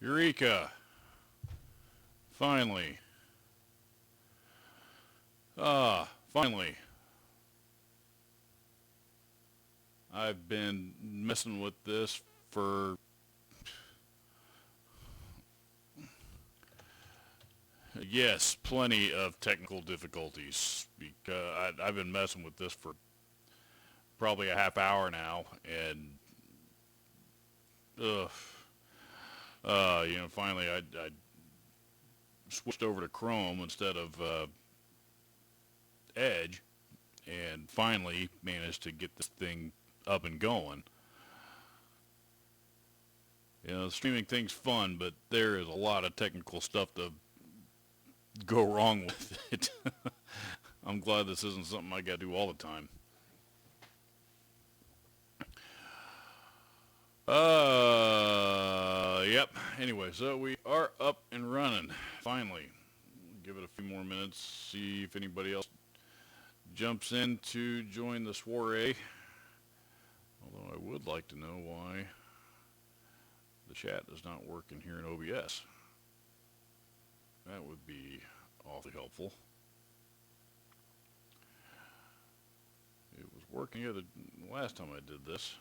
Eureka! Finally. Finally. I've been messing with this for yes, plenty of technical difficulties because I've been messing with this for probably a half hour now, and ugh, finally I switched over to Chrome instead of Edge, and finally managed to get this thing up and going. You know, streaming thing's fun, but there is a lot of technical stuff to go wrong with it. I'm glad this isn't something I gotta do all the time. Yep. Anyway, so we are up and running. Finally. Give it a few more minutes, see if anybody else jumps in to join the soiree. Although I would like to know why the chat is not working here in OBS. That would be awfully helpful. It was working the last time I did this,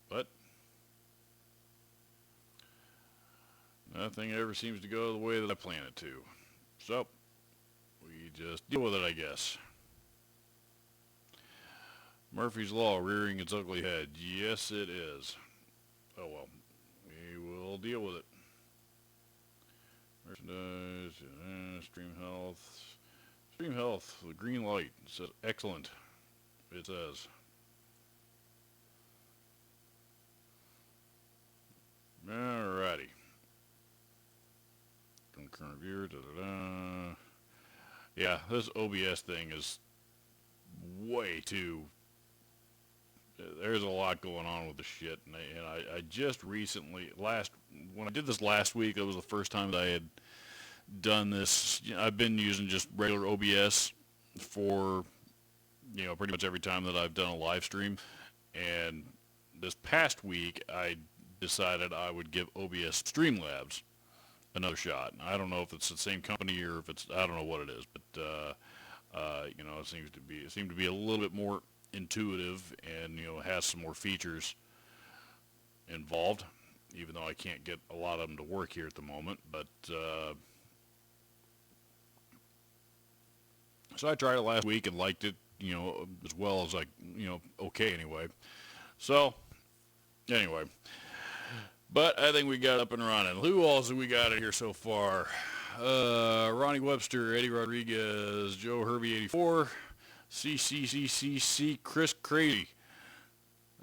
but nothing ever seems to go the way that I plan it to. So, we just deal with it, I guess. Murphy's Law rearing its ugly head. Yes, it is. Oh well, we will deal with it. Merchandise, stream health. Stream health, the green light. It says excellent. It says. Alrighty. Concurrent viewer, Yeah, this OBS thing is way too... There's a lot going on with the shit, and I just recently, when I did this last week, it was the first time that I had done this. I've been using just regular OBS for, pretty much every time that I've done a live stream, and this past week, I decided I would give OBS Streamlabs another shot. I don't know if it's the same company or if it's, I don't know what it is, but it seemed to be a little bit more intuitive and has some more features involved, even though I can't get a lot of them to work here at the moment. But so I tried it last week and liked it, as well as okay anyway. So anyway. But I think we got up and running. Who else have we got in here so far? Ronnie Webster, Eddie Rodriguez, Joe Herbie 84, CCCCC, Chris Crazy,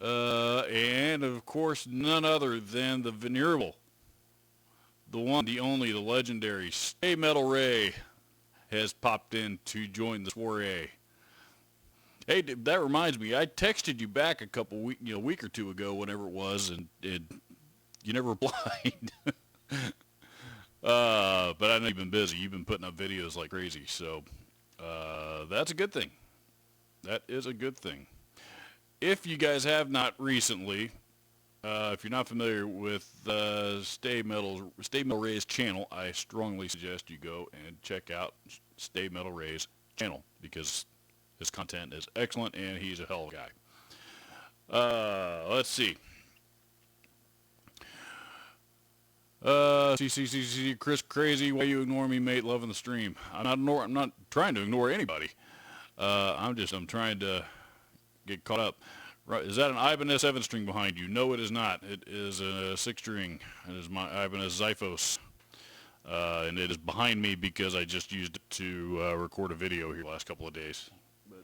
and of course none other than the venerable, the one, the only, the legendary Stay Metal Ray has popped in to join the soiree. Hey, that reminds me, I texted you back a week or two ago, whenever it was, and you never replied. But I know you've been busy. You've been putting up videos like crazy, so that's a good thing. That is a good thing. If you guys have not recently, if you're not familiar with Stay Metal Ray's channel, I strongly suggest you go and check out Stay Metal Ray's channel, because his content is excellent and he's a hell of a guy. Let's see. CCCC, Chris Crazy, why you ignore me, mate? Loving the stream. I'm not trying to ignore anybody. I'm trying to get caught up. Right, is that an Ibanez 7-string behind you? No, it is not. It is a 6-string. It is my Ibanez Xiphos. And it is behind me because I just used it to record a video here the last couple of days. But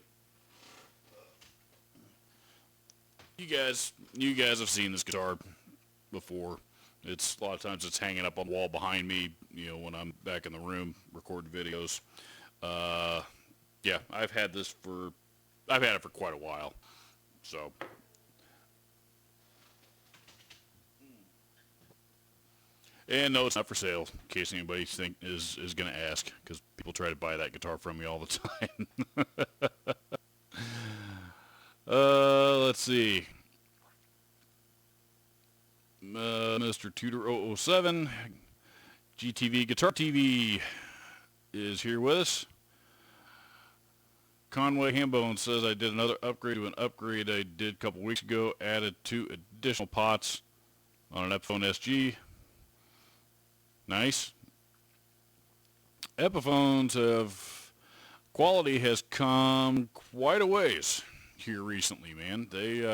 you guys have seen this guitar before. It's a lot of times it's hanging up on the wall behind me, when I'm back in the room recording videos. Yeah, I've had it for quite a while. So, and no, it's not for sale, in case anybody is going to ask, because people try to buy that guitar from me all the time. Let's see. Mr. Tudor 007. GTV Guitar TV is here with us. Conway Hambone says, I did another upgrade to an upgrade I did a couple weeks ago. Added 2 additional pots on an Epiphone SG. Nice. Epiphones have... Quality has come quite a ways here recently, man. They,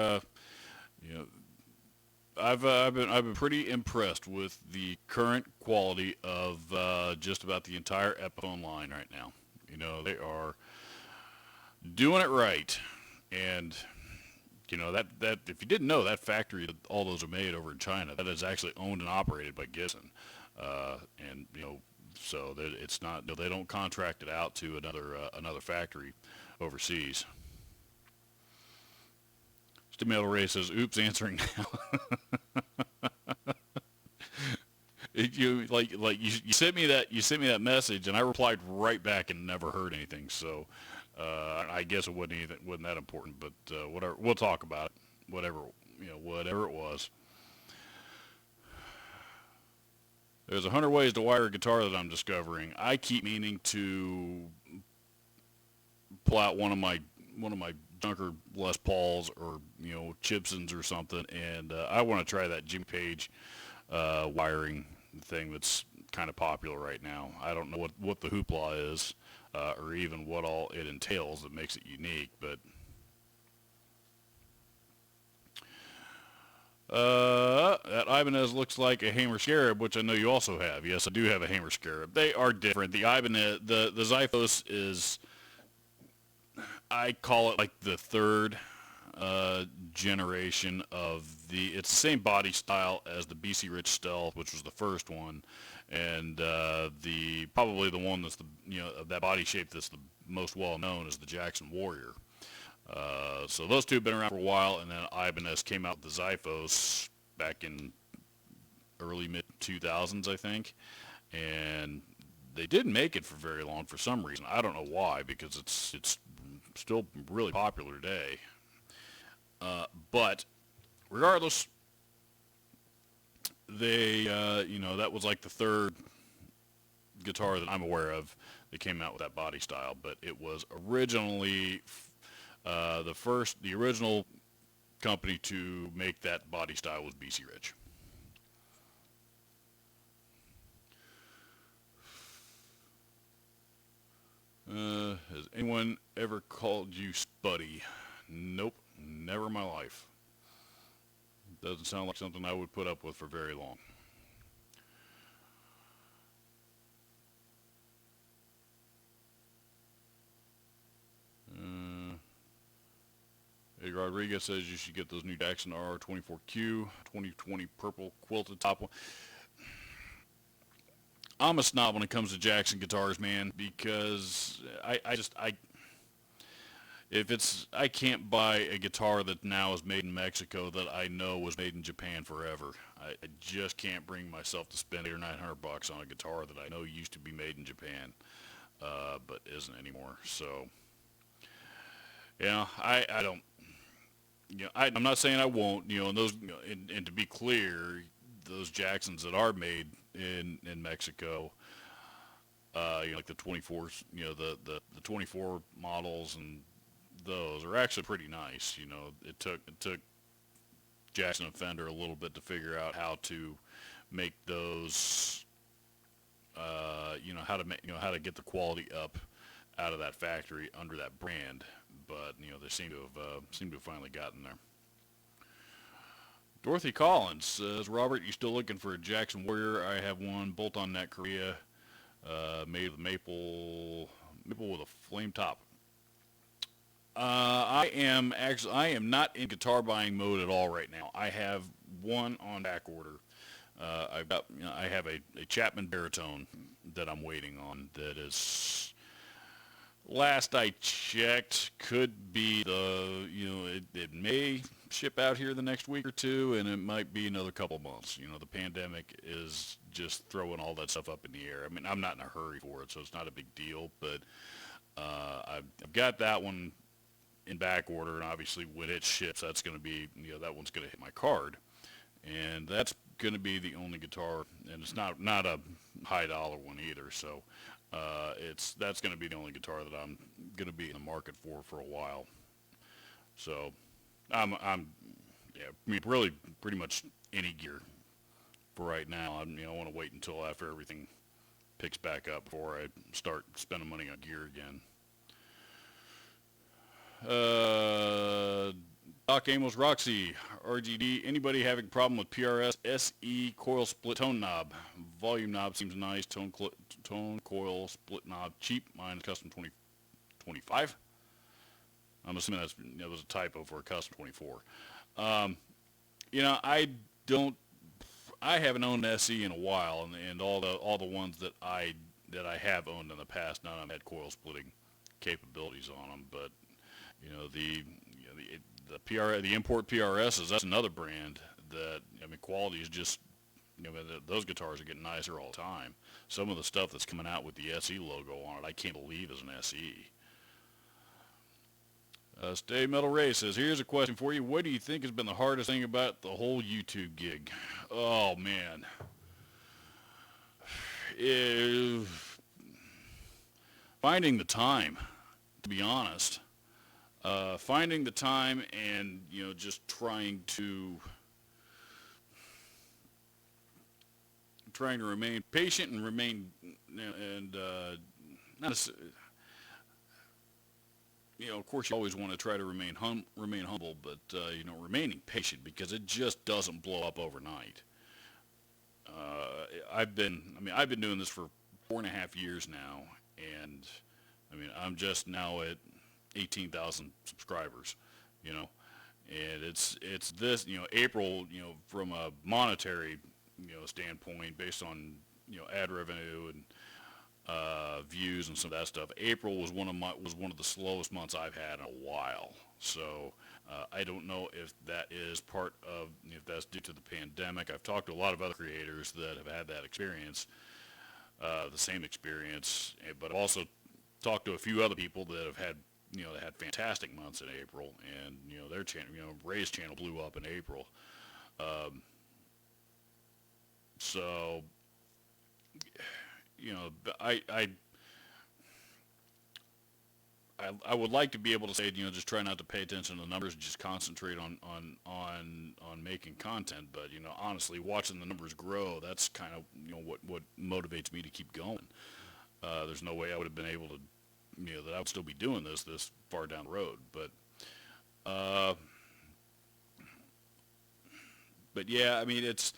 I've been pretty impressed with the current quality of just about the entire Epiphone line right now. You know, they are doing it right, and you know that if you didn't know, that factory that all those are made over in China, that is actually owned and operated by Gibson, and you know, so that it's not, you know, they don't contract it out to another factory overseas. Stimulator Ray says, "Oops, answering now." You sent me that message, and I replied right back and never heard anything. So I guess it wasn't that important, but whatever. We'll talk about it. Whatever it was. There's 100 ways to wire a guitar that I'm discovering. I keep meaning to pull out one of my junker Les Pauls or Gibsons or something, and I want to try that Jimmy Page wiring thing that's kind of popular right now. I don't know what the hoopla is, or even what all it entails that makes it unique, but that Ibanez looks like a Hamer Scarab, which I know you also have. Yes, I do have a Hamer Scarab. They are different. The Ibanez, the Xiphos is, I call it like the third generation of it's the same body style as the BC Rich Stealth, which was the first one, and probably the one that's of that body shape that's the most well known is the Jackson Warrior. So those two have been around for a while, and then Ibanez came out with the Xiphos back in early mid 2000s, I think, and they didn't make it for very long for some reason. I don't know why, because it's still really popular today. But regardless, they that was like the third guitar that I'm aware of that came out with that body style, but it was originally the original company to make that body style was BC Rich. Has anyone ever called you Spuddy? Nope, never in my life. Doesn't sound like something I would put up with for very long. Eddie Rodriguez says you should get those new Jackson R24Q 2020 purple quilted top one. I'm a snob when it comes to Jackson guitars, man, because I can't buy a guitar that now is made in Mexico that I know was made in Japan forever. I just can't bring myself to spend $800 or $900 on a guitar that I know used to be made in Japan, but isn't anymore. So, I don't. I'm not saying I won't. And those, and to be clear, those Jacksons that are made in Mexico, like the 24s, the 24 models and those are actually pretty nice. It took Jackson and Fender a little bit to figure out how to make those, how to get the quality up out of that factory under that brand. But they seem to have finally gotten there. Dorothy Collins says, Robert, you still looking for a Jackson Warrior? I have one bolt-on neck Korea, made with maple with a flame top. I am not in guitar buying mode at all right now. I have one on back order. I have a Chapman baritone that I'm waiting on. That is, last I checked, could be it may ship out here the next week or two, and it might be another couple months. The pandemic is just throwing all that stuff up in the air. I mean, I'm not in a hurry for it, so it's not a big deal, but I've got that one in back order, and obviously when it ships, that's going to be, that one's going to hit my card. And that's gonna be the only guitar, and it's not a high dollar one either. So that's gonna be the only guitar that I'm gonna be in the market for a while. So I'm yeah, I mean, really pretty much any gear for right now. I want to wait until after everything picks back up before I start spending money on gear again. Doc Amos Roxy, RGD, anybody having a problem with PRS SE coil split tone knob? Volume knob seems nice, tone coil split knob cheap, mine is custom 2025. I'm assuming that was a typo for a custom 24. I don't, I haven't owned an SE in a while, and all the ones that I have owned in the past, none of them had coil splitting capabilities on them. But the import PRSs, that's another brand that, I mean, quality is just, those guitars are getting nicer all the time. Some of the stuff that's coming out with the SE logo on it, I can't believe is an SE. Stay Metal Ray says, here's a question for you. What do you think has been the hardest thing about the whole YouTube gig? Oh, man. Finding the time, to be honest. Finding the time and, just trying to remain patient and remain, and not of course you always want to try to remain humble, but, remaining patient, because it just doesn't blow up overnight. I've been doing this for 4.5 years now, and, I'm just now at 18,000 subscribers, and it's this, April, from a monetary, standpoint, based on, ad revenue and, views and some of that stuff. April was one of the slowest months I've had in a while. So I don't know if that is if that's due to the pandemic. I've talked to a lot of other creators that have had that experience, the same experience, but I've also talked to a few other people that have had, that had fantastic months in April, and their channel, Ray's channel blew up in April. So I would like to be able to say, just try not to pay attention to the numbers, just concentrate on making content. But, honestly, watching the numbers grow, that's kind of, what motivates me to keep going. There's no way I would have been able to, that I would still be doing this far down the road. But yeah, I mean, it's,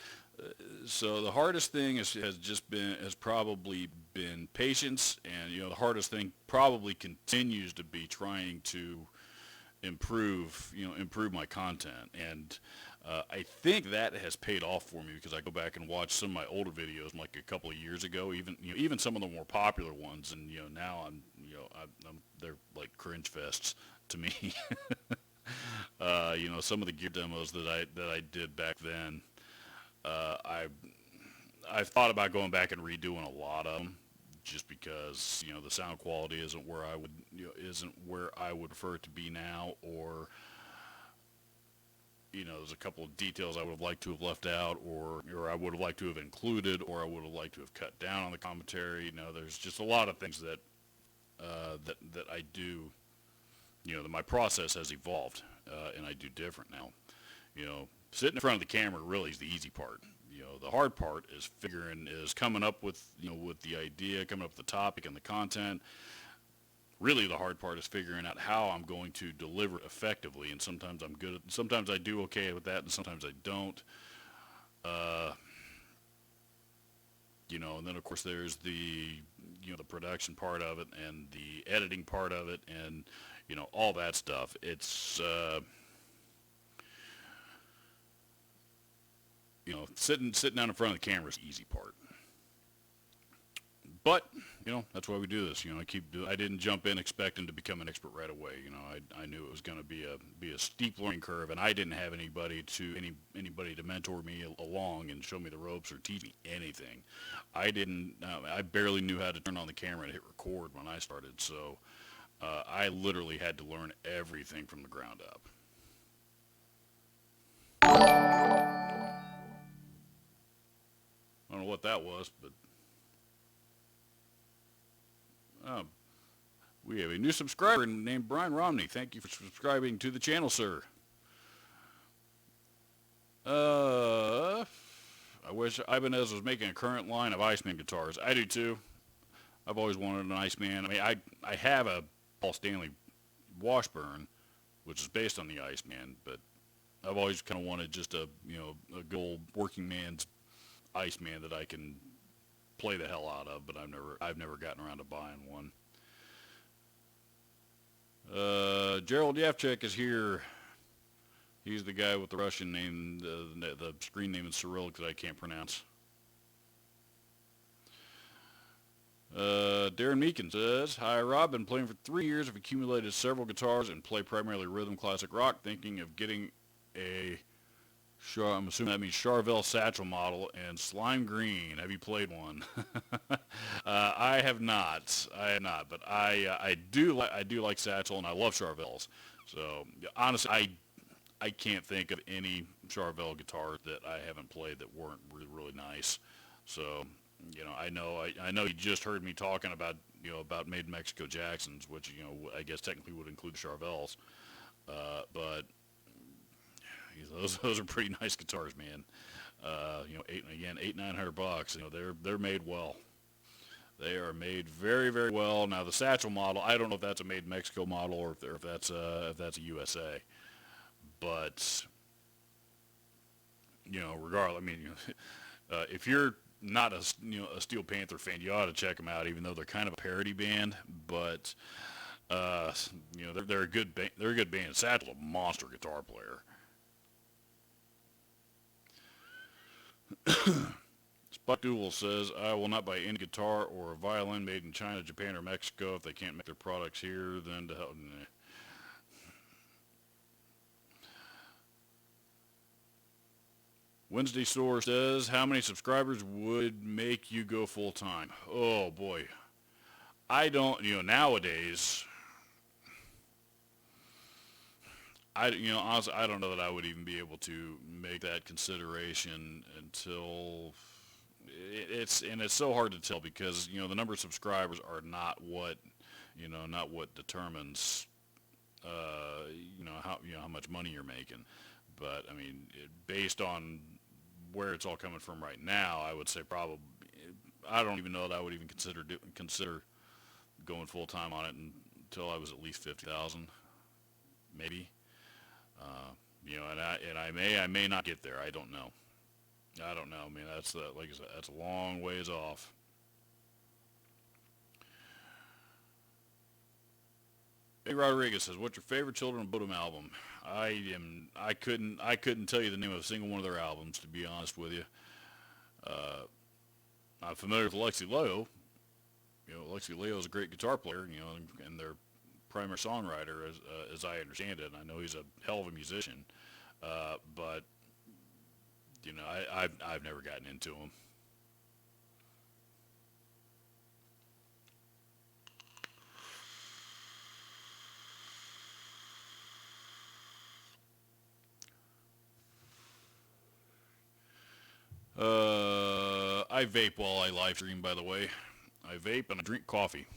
so the hardest thing has probably been patience, and the hardest thing probably continues to be trying to improve my content, and I think that has paid off for me, because I go back and watch some of my older videos, like a couple of years ago, even some of the more popular ones, and now I'm they're like cringe fests to me. Some of the gear demos that I did back then. I've thought about going back and redoing a lot of them, just because the sound quality isn't where I would prefer it to be now, or there's a couple of details I would have liked to have left out, or I would have liked to have included, or I would have liked to have cut down on the commentary. There's just a lot of things that I do. That my process has evolved, and I do different now. Sitting in front of the camera really is the easy part. The hard part is coming up with the idea, coming up with the topic and the content. Really, the hard part is figuring out how I'm going to deliver it effectively. And sometimes I'm good. Sometimes I do okay with that, and sometimes I don't. And then of course there's the the production part of it, and the editing part of it, and all that stuff. It's sitting down in front of the camera is the easy part. But that's why we do this. I didn't jump in expecting to become an expert right away. I knew it was going to be a steep learning curve, and I didn't have anybody to mentor me along and show me the ropes or teach me anything. I barely knew how to turn on the camera and hit record when I started. So I literally had to learn everything from the ground up. what that was, but we have a new subscriber named Brian Romney. Thank you for subscribing to the channel, sir. I wish Ibanez was making a current line of Iceman guitars. I do too. I've always wanted an Iceman. I mean, I have a Paul Stanley Washburn, which is based on the Iceman, but I've always kind of wanted just a good old working man's Iceman that I can play the hell out of. But I've never gotten around to buying one. Gerald Yevchik is here. He's the guy with the Russian name. The screen name is Cyrillic that I can't pronounce. Darren Meekin says, "Hi Rob, been playing for 3 years, have accumulated several guitars and play primarily rhythm classic rock, thinking of getting a, I'm assuming that means Charvel Satchel model and slime green. Have you played one?" I have not, but I do like Satchel and I love Charvels. So honestly, I can't think of any Charvel guitars that I haven't played that weren't really nice. So, I know you just heard me talking about, about Made in Mexico Jacksons, which, I guess technically would include the Charvels. But those are pretty nice guitars, man. $800-900. They're made well. They are made very, very well. Now the Satchel model, I don't know if that's a Made in Mexico model or if that's a USA. But regardless, I mean, if you're not a Steel Panther fan, you ought to check them out. Even though they're kind of a parody band, but they're a good band. They're a good band. Satchel's a monster guitar player. Spot Duel says, "I will not buy any guitar or a violin made in China, Japan, or Mexico if they can't make their products here. Then to help." Wednesday Source says, "How many subscribers would make you go full time?" Oh boy, I don't. Nowadays, honestly, I don't know that I would even be able to make that consideration until it's so hard to tell because the number of subscribers are not what determines how much money you're making. But I mean, based on where it's all coming from right now, I would say probably I don't even know that I would even consider going full time on it until I was at least 50,000, maybe. And I may not get there. I don't know. I mean, like I said, that's a long ways off. Hey Rodriguez says, "What's your favorite Children of Bodom album?" I couldn't tell you the name of a single one of their albums, to be honest with you. I'm familiar with Lexi Leo. Lexi Leo is a great guitar player, and their primary songwriter, as I understand it. And I know he's a hell of a musician, but I've never gotten into him. I vape while I live stream, by the way. I vape and I drink coffee.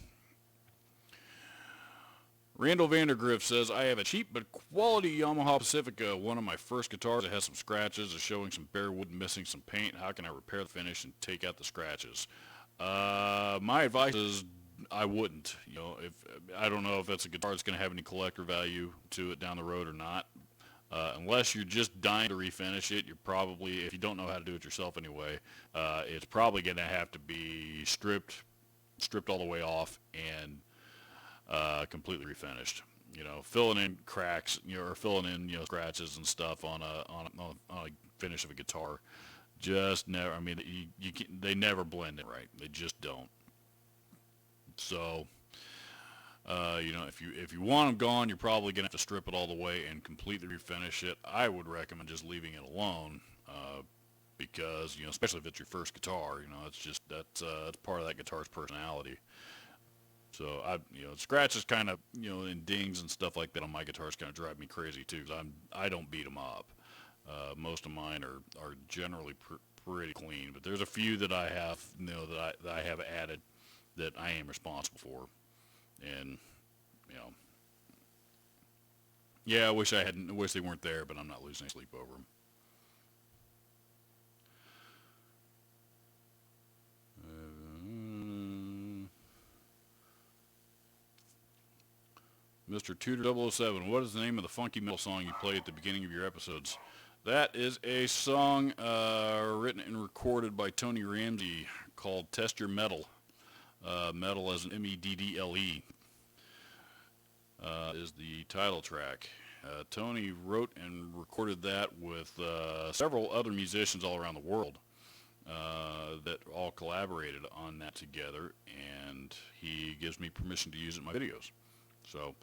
Randall Vandergriff says, "I have a cheap but quality Yamaha Pacifica, one of my first guitars that has some scratches, is showing some bare wood, missing some paint. How can I repair the finish and take out the scratches?" My advice is I wouldn't. I don't know if that's a guitar that's going to have any collector value to it down the road or not. Unless you're just dying to refinish it, you're probably, if you don't know how to do it yourself anyway, it's probably going to have to be stripped all the way off and completely refinished. Filling in cracks, or filling in, scratches and stuff on a finish of a guitar, just never. I mean, they never blend it right. They just don't. So. If you want them gone, you're probably gonna have to strip it all the way and completely refinish it. I would recommend just leaving it alone, because especially if it's your first guitar, it's just that's part of that guitar's personality. So scratches kind of and dings and stuff like that on my guitars kind of drive me crazy too, because I don't beat them up. Most of mine are generally pretty clean. But there's a few that I have, that I have added that I am responsible for, and you know, yeah, I wish they weren't there, but I'm not losing any sleep over them. Mr. Tudor 007, what is the name of the funky metal song you play at the beginning of your episodes? That is a song written and recorded by Tony Ramsey called Test Your Metal. Metal as an Meddle is the title track. Tony wrote and recorded that with several other musicians all around the world that all collaborated on that together, and he gives me permission to use it in my videos. So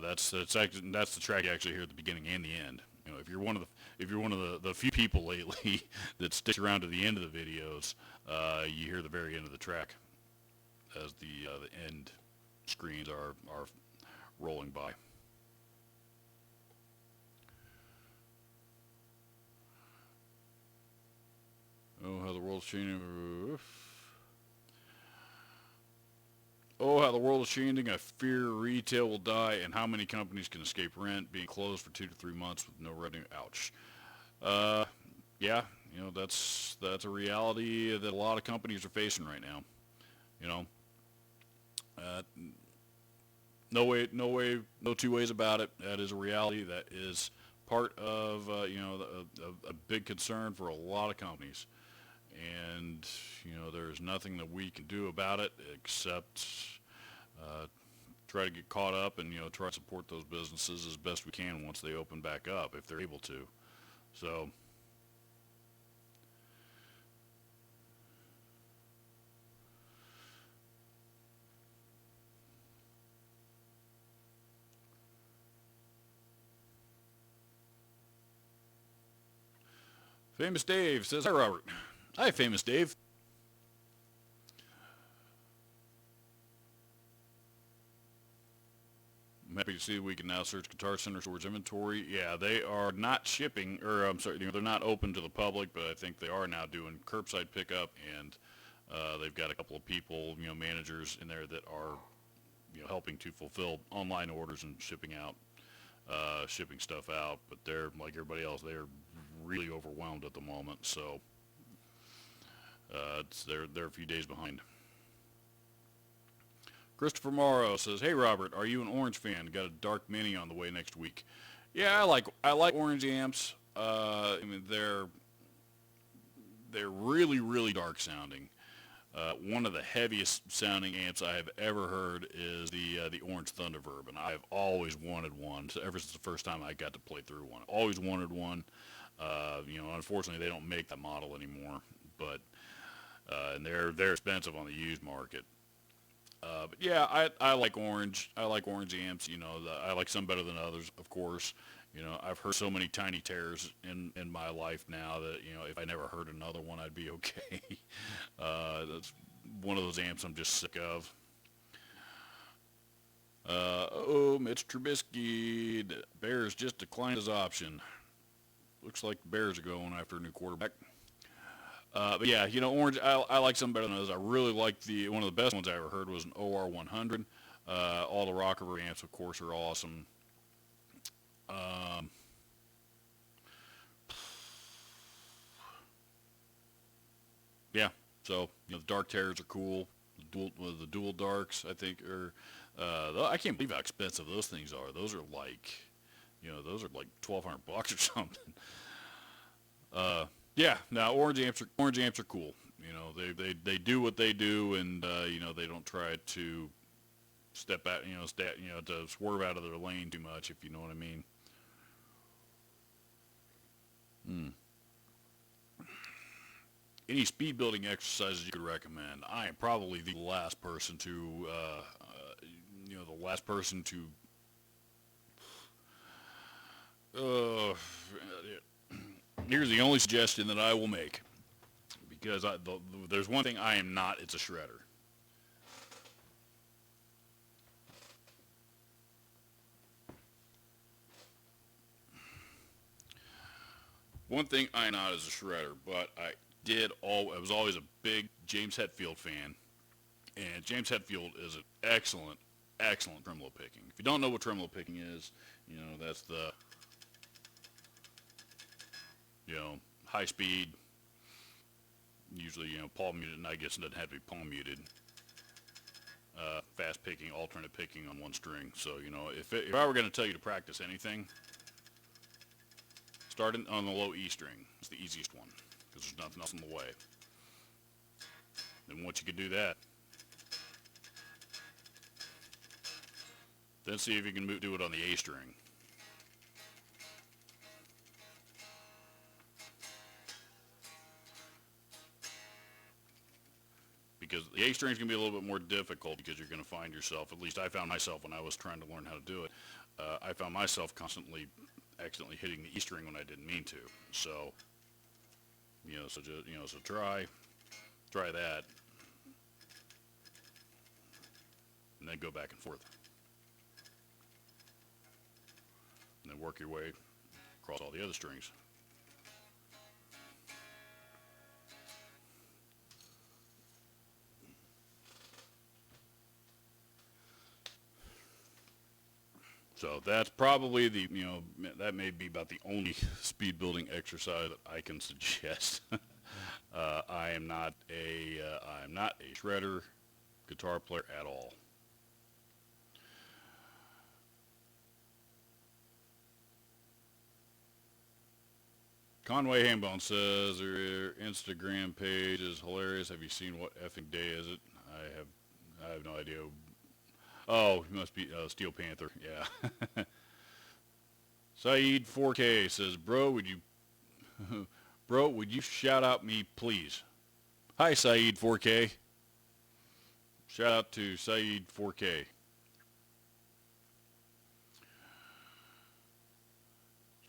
that's the track you actually hear at the beginning and the end. You know, if you're one of the few people lately that sticks around to the end of the videos, you hear the very end of the track as the end screens are rolling by. Oh, how the world's changing. Oh, how the world is changing. I fear retail will die, and how many companies can escape rent being closed for 2 to 3 months with no revenue? Ouch. Yeah, you know, that's a reality that a lot of companies are facing right now. You know, no two ways about it. That is a reality. That is part of a big concern for a lot of companies. And you know, there's nothing that we can do about it except try to get caught up and, you know, try to support those businesses as best we can once they open back up, if they're able to. So Famous Dave says, hi Robert. Hi Famous Dave. I'm happy to see that we can now search Guitar Center Store's inventory. Yeah, they are not shipping, or I'm sorry, you know, they're not open to the public, but I think they are now doing curbside pickup, and they've got a couple of people, you know, managers in there that are, you know, helping to fulfill online orders and shipping stuff out. But they're like everybody else, they're really overwhelmed at the moment, so they're a few days behind. Christopher Morrow says, hey Robert, are you an Orange fan? Got a Dark Mini on the way next week. Yeah, I like Orange amps. I mean, they're really dark sounding. One of the heaviest sounding amps I have ever heard is the Orange Thunderverb, and I've always wanted one. So ever since the first time I got to play through one, always wanted one. You know, unfortunately they don't make that model anymore, but and they're expensive on the used market. But yeah, I like Orange. I like Orange amps. You know, I like some better than others, of course. You know, I've heard so many Tiny Terrors in my life now that, you know, if I never heard another one, I'd be okay. That's one of those amps I'm just sick of. Mitch Trubisky, the Bears just declined his option. Looks like the Bears are going after a new quarterback. But yeah, you know, Orange, I like some better than others. I really like one of the best ones I ever heard was an OR100. All the Rockerver amps, of course, are awesome. Yeah, so, you know, the Dark Terrors are cool. The dual Darks, I think, are, I can't believe how expensive those things are. Those are like, you know, those are like $1,200 or something. Yeah, now Orange amps are cool. You know, they do what they do, and you know, they don't try to step out, to swerve out of their lane too much, if you know what I mean. Any speed building exercises you could recommend? I am probably the last person to, here's the only suggestion that I will make, because there's one thing I am not, it's a shredder. One thing I am not is a shredder, but I was always a big James Hetfield fan, and James Hetfield is an excellent tremolo picking. If you don't know what tremolo picking is, that's the, high speed, usually, palm muted, and I guess it doesn't have to be palm muted. Fast picking, alternate picking on one string. So, if I were going to tell you to practice anything, start on the low E string. It's the easiest one, because there's nothing else in the way. Then once you can do that, then see if you can do it on the A string. Because the A string is going to be a little bit more difficult, because you're going to find yourself, at least I found myself when I was trying to learn how to do it, I found myself constantly accidentally hitting the E string when I didn't mean to. So, so try that, and then go back and forth. And then work your way across all the other strings. So that's probably that may be about the only speed building exercise that I can suggest. I am not a shredder guitar player at all. Conway Hambone says their Instagram page is hilarious. Have you seen What Effing Day Is It? I have no idea. Oh, it must be Steel Panther. Yeah. Saeed 4K says, bro, would you shout out me, please? Hi, Saeed 4K. Shout out to Saeed 4K.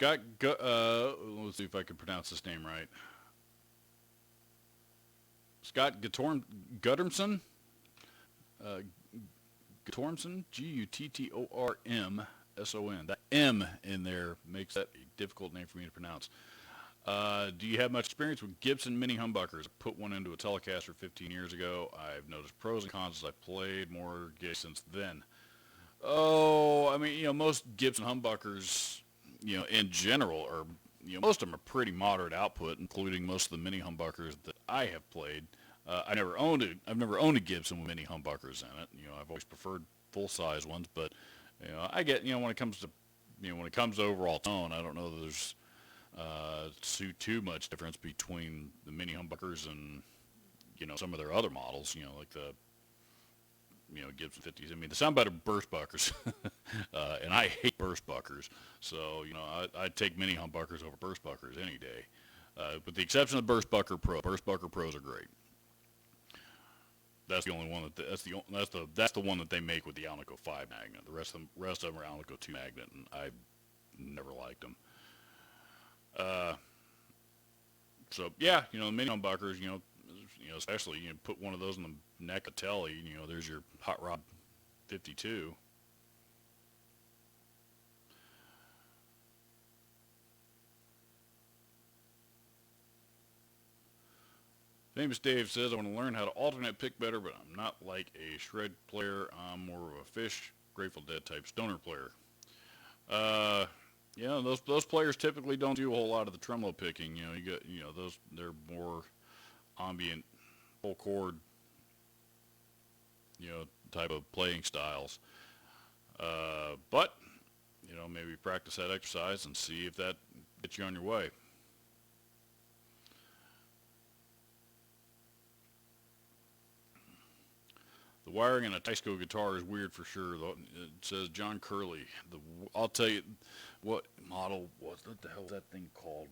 Let's see if I can pronounce this name right. Scott Guttormson? Guttormson? Guttormson. That M in there makes that a difficult name for me to pronounce. Do you have much experience with Gibson mini humbuckers? I put one into a Telecaster 15 years ago. I've noticed pros and cons as I played more gigs since then. Oh, I mean, most Gibson humbuckers, in general are, most of them are pretty moderate output, including most of the mini humbuckers that I have played. I've never owned a Gibson with mini humbuckers in it. I've always preferred full-size ones, but I get, when it comes to overall tone, I don't know that there's too much difference between the mini humbuckers and some of their other models, like the Gibson 50s. I mean, they sound better burst buckers, and I hate burst buckers. So I'd take mini humbuckers over burst buckers any day, with the exception of Burst Bucker Pro. Burst Bucker Pros are great. That's the only one that's the one that they make with the Alnico 5 magnet. The rest of them are Alnico 2 magnet, and I never liked them. So yeah, the mini humbuckers, especially put one of those in the neck of Telly, there's your Hot Rod 52. Famous Dave says, I want to learn how to alternate pick better, but I'm not like a shred player. I'm more of a Fish, Grateful Dead type stoner player. Those players typically don't do a whole lot of the tremolo picking. You got those, they're more ambient, full chord, type of playing styles. But maybe practice that exercise and see if that gets you on your way. The wiring in a Teisco guitar is weird for sure. It says John Curley. I'll tell you what model was. What the hell was that thing called?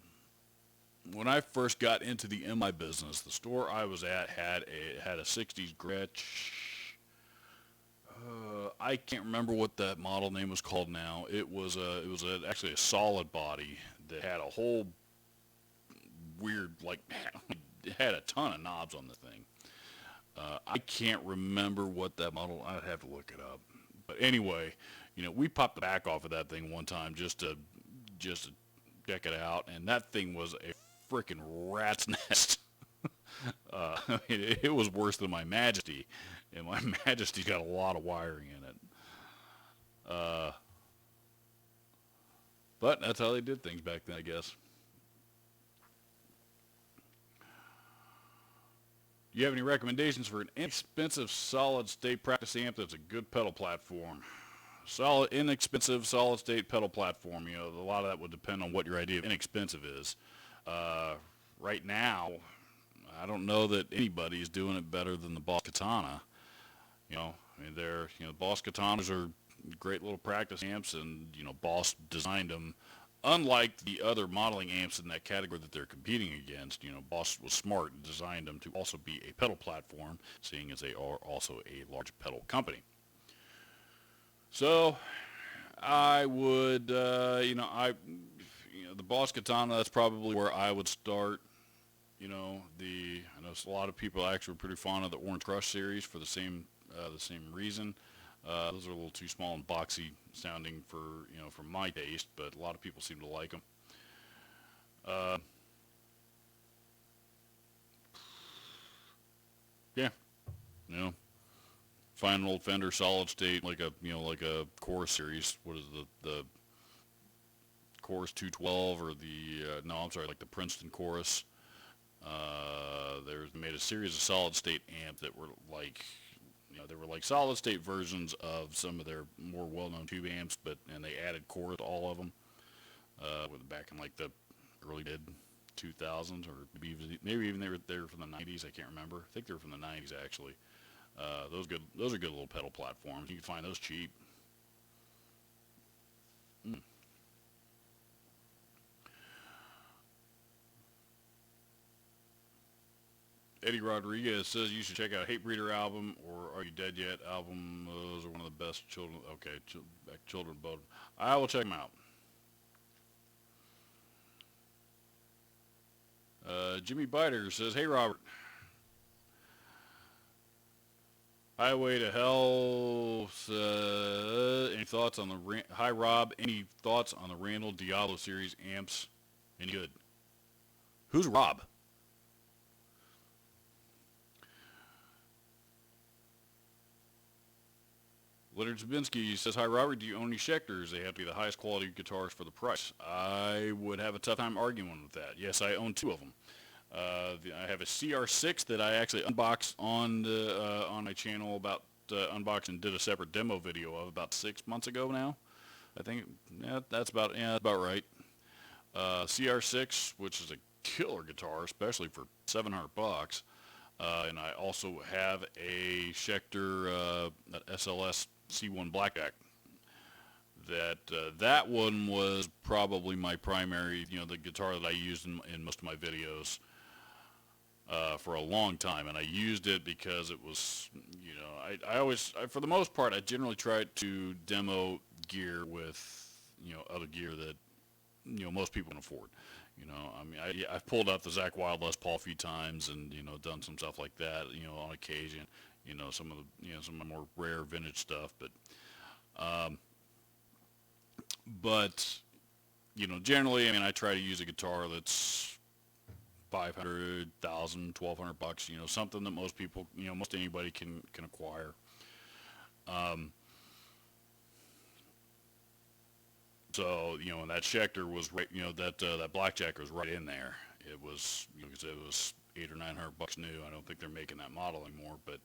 When I first got into the MI business, the store I was at had a 60s Gretsch. I can't remember what that model name was called now. It was actually a solid body that had a whole weird, it had a ton of knobs on the thing. I can't remember what that model, I'd have to look it up. But anyway, we popped the back off of that thing one time just to check it out, and that thing was a freaking rat's nest. I mean, it was worse than my Majesty, and my Majesty's got a lot of wiring in it. Uh, but that's how they did things back then, I guess. Do you have any recommendations for an inexpensive solid-state practice amp that's a good pedal platform? Solid, inexpensive, solid-state pedal platform. You know, a lot of that would depend on what your idea of inexpensive is. Uh, right now, I don't know that anybody's doing it better than the Boss Katana. You know, I mean, Boss Katanas are great little practice amps, and Boss designed them. Unlike the other modeling amps in that category that they're competing against, Boss was smart and designed them to also be a pedal platform, seeing as they are also a large pedal company. So, I would, the Boss Katana, that's probably where I would start. I know a lot of people actually are pretty fond of the Orange Crush series for the same reason. Those are a little too small and boxy sounding for my taste, but a lot of people seem to like them. Uh, yeah, you know, find an old Fender solid state like a Chorus series. What is the Chorus 212 or no, I'm sorry, like the Princeton Chorus. They made a series of solid state amps that were like, they were like solid state versions of some of their more well-known tube amps, and they added chorus to all of them. Back in like the early mid 2000s, or maybe even they were from the 90s. I can't remember. I think they were from the 90s actually. Those are good little pedal platforms. You can find those cheap. Mm. Eddie Rodriguez says you should check out Hatebreeder album or Are You Dead Yet album. Those are one of the best children. Okay, children both. I will check them out. Jimmy Biter says, "Hey Robert, Highway to Hell. Any thoughts on the Hi Rob? Any thoughts on the Randall Diablo series amps? Any good? Who's Rob?" Leonard Zabinski says, "Hi Robert, do you own any Schecters? They have to be the highest quality guitars for the price." I would have a tough time arguing with that. Yes, I own two of them. I have a CR6 that I actually unboxed on my channel unboxed and did a separate demo video of about 6 months ago now. I think that's about right. CR6, which is a killer guitar, especially for $700. And I also have a Schecter SLS C1 Blackjack. That one was probably my primary, the guitar that I used in most of my videos for a long time, and I used it because it was, for the most part, I generally try to demo gear with, other gear that, most people can afford. I've pulled out the Zakk Wylde Les Paul a few times and, done some stuff like that, on occasion, some of the more rare vintage stuff, but, generally, I try to use a guitar that's 500, 1,000, 1,200 bucks, something that most people, most anybody can acquire. So, and that Schecter was right, that Blackjack was right in there. It was, because it was 800 or 900 bucks new. I don't think they're making that model anymore, but,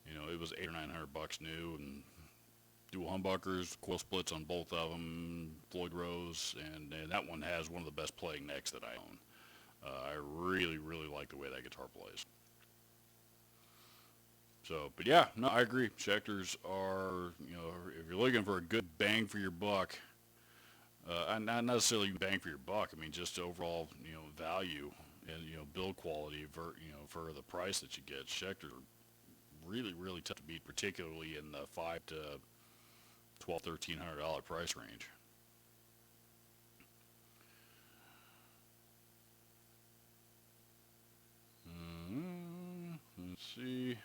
it was 800 or 900 bucks new, and dual humbuckers, coil splits on both of them, Floyd Rose, and that one has one of the best playing necks that I own. I really, really like the way that guitar plays. So, but yeah, no, I agree. Schecters are, if you're looking for a good bang for your buck, not necessarily bang for your buck. Just overall, value and build quality for the price that you get. Schecters are really, really tough to beat, particularly in the $500 to $1,200, $1,300 price range. Let's see.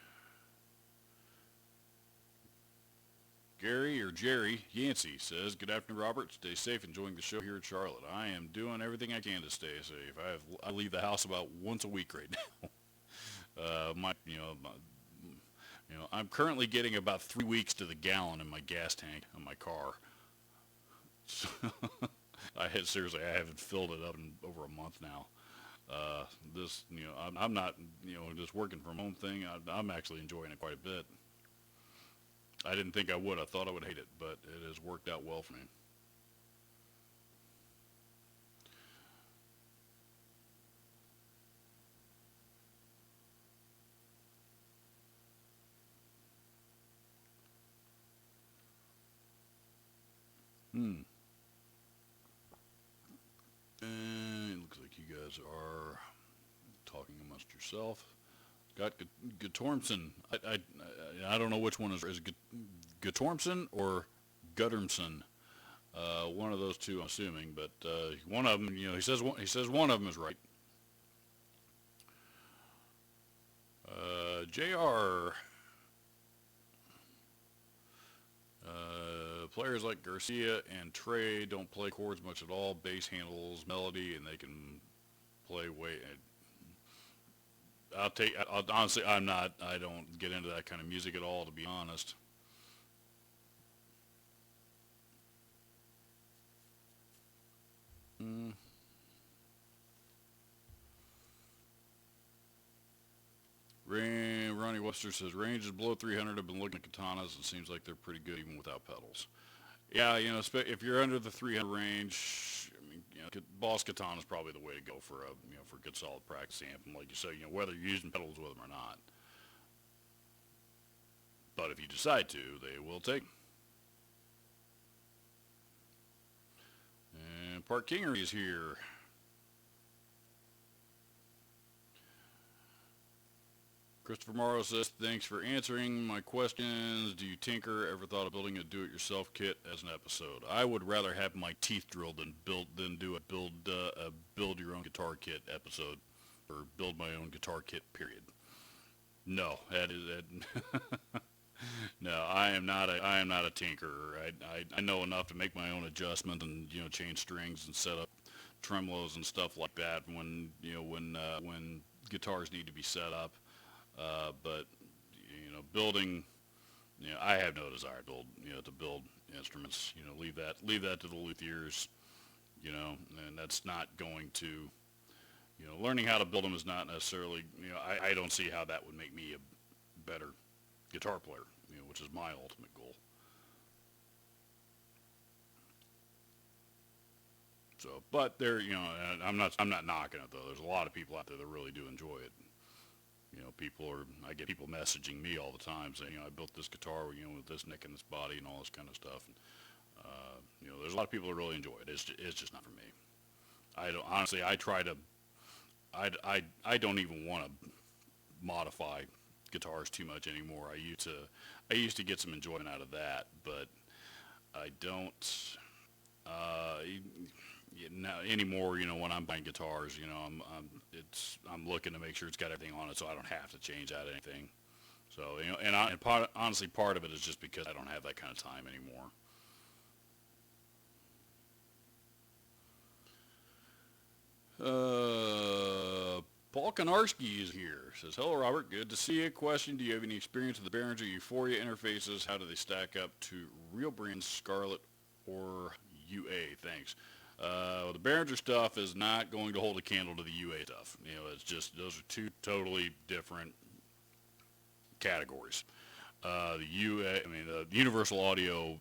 Gary or Jerry Yancey says, "Good afternoon, Robert. Stay safe. Enjoying the show here in Charlotte. I am doing everything I can to stay safe. I leave the house about once a week right now." I'm currently getting about 3 weeks to the gallon in my gas tank on my car. So seriously, I haven't filled it up in over a month now. I'm not, just working from home thing. I'm actually enjoying it quite a bit. I didn't think I would. I thought I would hate it, but it has worked out well for me. Hmm. And it looks like you guys are talking amongst yourself. Got Guttormson. I don't know which one is Guttormson or Guttermson. One of those two, I'm assuming, but one of them, he says one of them is right. Jr. Players like Garcia and Trey don't play chords much at all. Bass handles melody, and they can play way. Honestly, I'm not. I don't get into that kind of music at all, to be honest. Mm. Ronnie Webster says range is below 300. I've been looking at katanas. It seems like they're pretty good even without pedals. Yeah, if you're under the 300 range, I mean, Boss Katana is probably the way to go for for a good solid practice amp. And like you say, whether you're using pedals with them or not. But if you decide to, they will take. And Park Kingery is here. Christopher Morrow says, thanks for answering my questions. Do you tinker? Ever thought of building a do-it-yourself kit as an episode? I would rather have my teeth drilled than do a build your own guitar kit episode, or build my own guitar kit. Period. No, that is that. No, I am not a tinkerer. I know enough to make my own adjustment and change strings and set up tremolos and stuff like that when guitars need to be set up. But building, I have no desire to build instruments. Leave that to the luthiers. And that's not going to, learning how to build them is not necessarily, I don't see how that would make me a better guitar player, which is my ultimate goal. So, but there, I'm not knocking it though. There's a lot of people out there that really do enjoy it. I get people messaging me all the time saying, I built this guitar, with this neck and this body and all this kind of stuff. And, there's a lot of people that really enjoy it. It's just not for me. I don't, honestly, I don't even want to modify guitars too much anymore. I used to get some enjoyment out of that, but I don't, now anymore. When I'm buying guitars, I'm looking to make sure it's got everything on it, so I don't have to change out anything. So honestly, part of it is just because I don't have that kind of time anymore. Paul Konarski is here. Says, hello, Robert. Good to see you. Question, do you have any experience with the Behringer Euphoria interfaces? How do they stack up to real brand Scarlett or UA? Thanks. The Behringer stuff is not going to hold a candle to the UA stuff. It's just, those are two totally different categories. The UA, the Universal Audio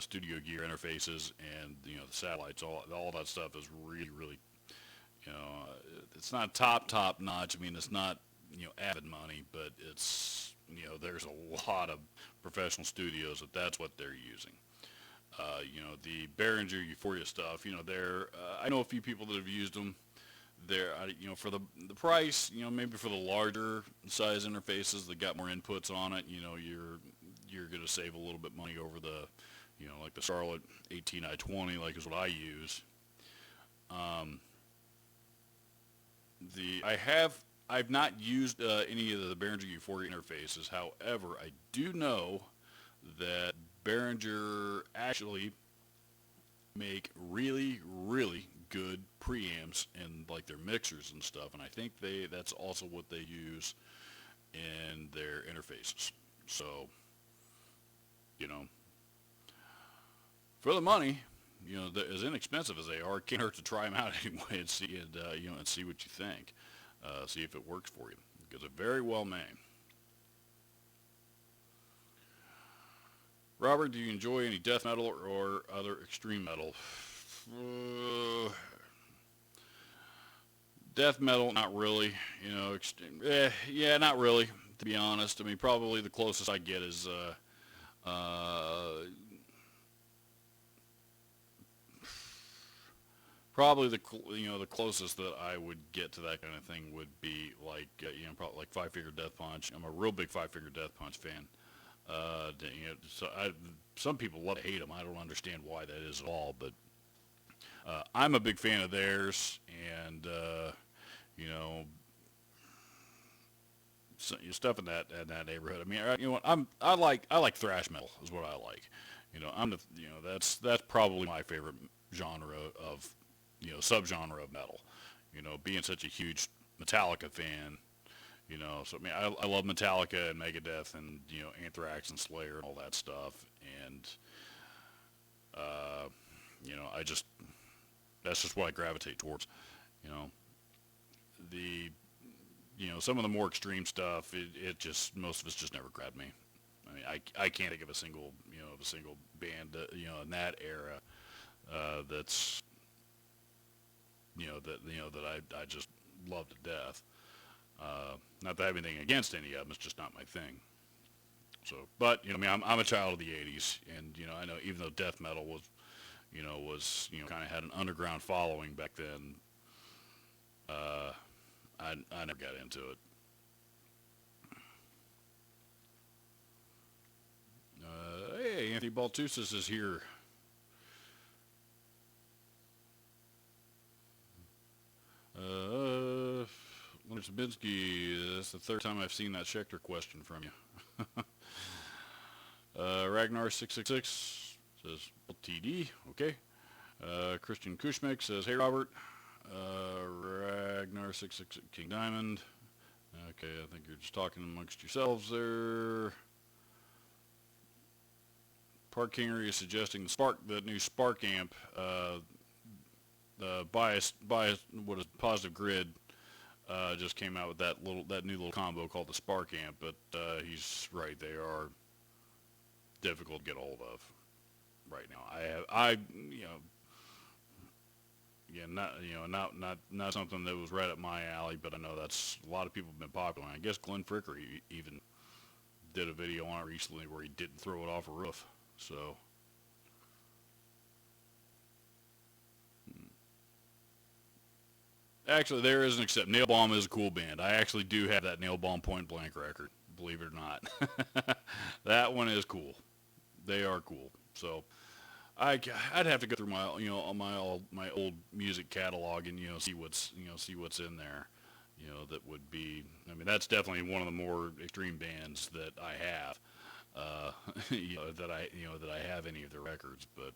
studio gear interfaces and, the satellites, all that stuff is really, really, it's not top notch. It's not, Avid money, but it's, there's a lot of professional studios that's what they're using. The Behringer Euphoria stuff, I know a few people that have used them. They're, for the price, maybe for the larger size interfaces that got more inputs on it, you're going to save a little bit money over the, like the Scarlett 18i20, like is what I use. I've not used any of the Behringer Euphoria interfaces. However, I do know that Behringer actually make really, really good preamps and like their mixers and stuff, and I think that's also what they use in their interfaces. So, you know, for the money, you know, as inexpensive as they are, it can't hurt to try them out anyway and see and see what you think, see if it works for you, because they're very well made. Robert, do you enjoy any death metal or other extreme metal? Death metal, not really. You know, yeah, not really. To be honest, I mean, probably the closest I get is probably the closest that I would get to that kind of thing would be like probably like Five Finger Death Punch. I'm a real big Five Finger Death Punch fan. Some people love to hate them. I don't understand why that is at all, but I'm a big fan of theirs, and you know, stuff in that neighborhood. I mean, I like thrash metal is what I like. You know, that's probably my favorite genre of subgenre of metal. You know, being such a huge Metallica fan. You know, so I mean, I love Metallica and Megadeth and Anthrax and Slayer and all that stuff, and that's just what I gravitate towards. You know, the some of the more extreme stuff, it just most of it's just never grabbed me. I mean, I can't think of a single band in that era that's that I just love to death. Not that I have anything against any of them, it's just not my thing. So, but I mean, I'm a child of the '80s, and I know even though death metal was kind of had an underground following back then, I never got into it. Hey, Anthony Baltusas is here. Leonard Sabinsky, that's the third time I've seen that Schecter question from you. Ragnar666 says, TD, okay. Christian Kushmek says, hey Robert. Ragnar666, King Diamond. Okay, I think you're just talking amongst yourselves there. Park Kingery is suggesting the new Spark amp, bias, what is Positive Grid, just came out with that new little combo called the Spark amp, but he's right, they are difficult to get a hold of right now. Again, not something that was right up my alley, but I know that's a lot of people have been popular. I guess Glenn Fricker even did a video on it recently where he didn't throw it off a roof. So actually, there is an exception. Nail Bomb is a cool band. I actually do have that Nail Bomb Point Blank record, believe it or not. That one is cool. They are cool. So I'd have to go through my old music catalog and see what's in there. That would be. I mean, that's definitely one of the more extreme bands that I have. That I have any of their records, but.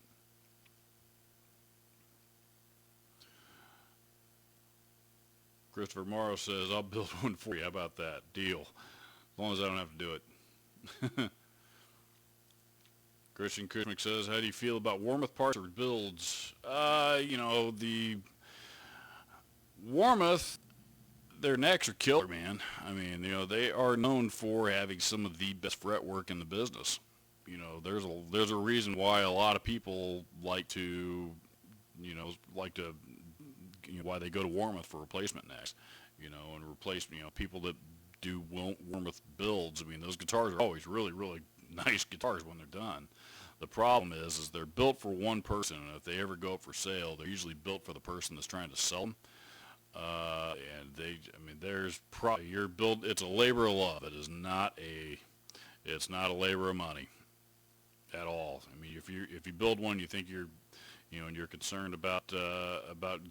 Christopher Morrow says, I'll build one for you. How about that? Deal. As long as I don't have to do it. Christian Kushmick says, how do you feel about Warmoth parts or builds? The Warmoth, their necks are killer, man. I mean, they are known for having some of the best fretwork in the business. There's a reason why a lot of people like to why they go to Warmoth for replacement necks, and replace, people that do Warmoth builds. I mean, those guitars are always really, really nice guitars when they're done. The problem is they're built for one person, and if they ever go up for sale, they're usually built for the person that's trying to sell them. There's probably your build. It's a labor of love. It's not a labor of money at all. I mean, if you build one, you think and you're concerned about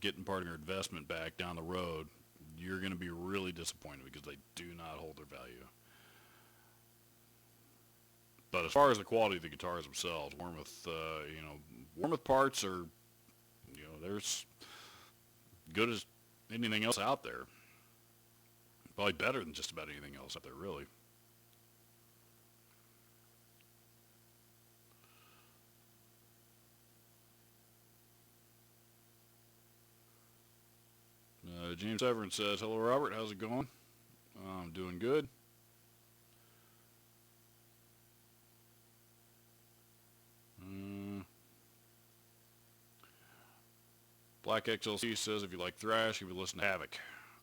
getting part of your investment back down the road, you're going to be really disappointed because they do not hold their value. But as far as the quality of the guitars themselves, Warmoth parts are, there's good as anything else out there. Probably better than just about anything else out there, really. James Severin says, hello, Robert. How's it going? I'm doing good. Black XLC says, if you like thrash, you would listen to Havoc.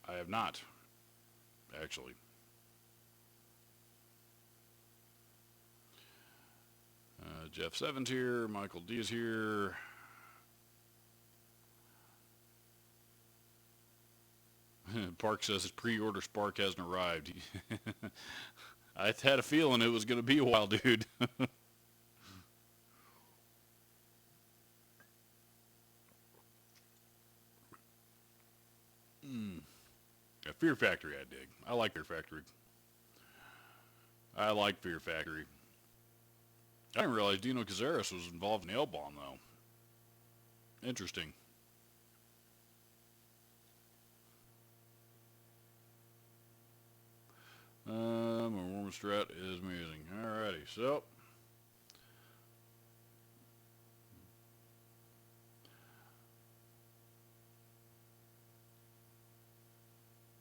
I have not, actually. Jeff Seven's here. Michael D is here. Park says his pre-order Spark hasn't arrived. I had a feeling it was going to be a while, dude. Yeah, Fear Factory I dig. I like Fear Factory. I like Fear Factory. I didn't realize Dino Cazares was involved in Nailbomb, though. Interesting. My Mormon Strat is amazing. Alrighty, so.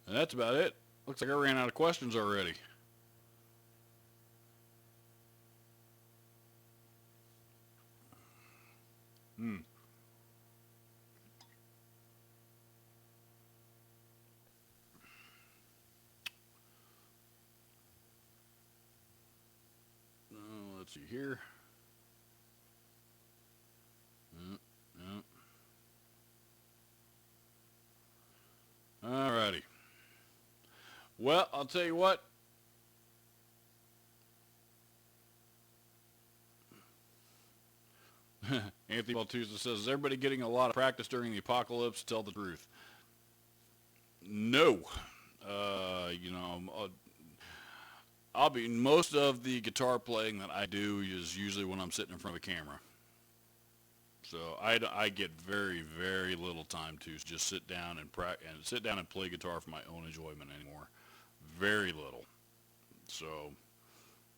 And that's about it. Looks like I ran out of questions already. Let's see here. Alrighty. Well, I'll tell you what. Anthony Baltusa says, is everybody getting a lot of practice during the apocalypse? Tell the truth. No. I'll be, most of the guitar playing that I do is usually when I'm sitting in front of a camera. So I get very, very little time to just sit down and play guitar for my own enjoyment anymore. Very little. So,